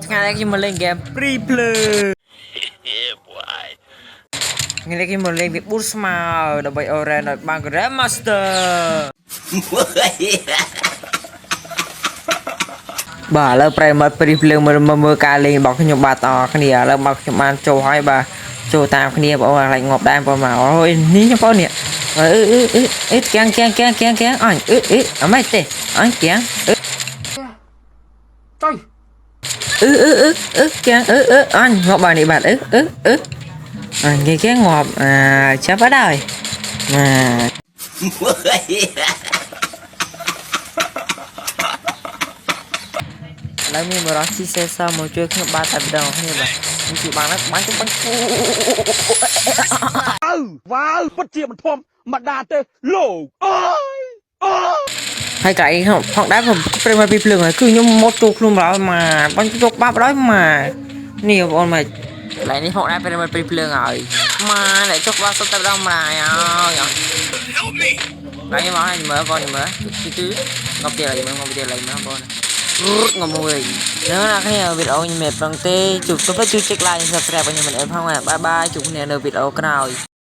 ថ្ងៃនេះខ្ញុំមកលេងហ្គេម Free Play ថ្ងៃនេះខ្ញុំមកលេងវាប៊ូស្មៅដើម្បីអូរ៉ែនឲ្យបាន Grandmaster បាទឥឡូវប្រិមត្ត Free Play មើលការលេងរបស់ខ្ញុំបាទតគ្នាឥឡូវមកខ្ញុំបានចូលហើយបាទចូលតាមគ្នាបងអូនខ្លាចងាប់ដែរបងមកអូយនេះបងប្អូននេះអឺកៀងអញអមិនទេអញកៀងចុយកៀងអញងាប់បាយនេះបាទអញគេងាប់ចាប់អត់ហើយឥឡូវមានបរិសុទ្ធជីសេសមកជួយខ្ញុំបាទតែម្ដងគ្នាបាទខ្ញុំជួយបានបាញ់ទៅបាញ់វ៉ាវពិតជាមិនធំមកដាទេលោកអើយហើយកាយផងដែរខ្ញុំព្រើមកពីភ្លើងហើយគឺខ្ញុំមកចូលខ្លួនឡើយមកបាញ់ជោគបាប់ឡើយមកនេះបងប្អូនមកកន្លែងនេះផងដែរព្រើមកពីភ្លើងហើយមកតែជោគបាប់សុទ្ធតែម្ដងម្ដាយហើយហើយមកឲ្យមើលបងមើលគឺងប់ទៀតហើយមើលងប់ទៀតហើយមើលបងងំមួយនៅណាគ្នាវីដេអូខ្ញុំមិនប្រឹងទេជួបទៅជួយចុច like subscribe ឲ្យខ្ញុំមិនអីផងបាយបាយជួបគ្នានៅវីដេអូក្រោយ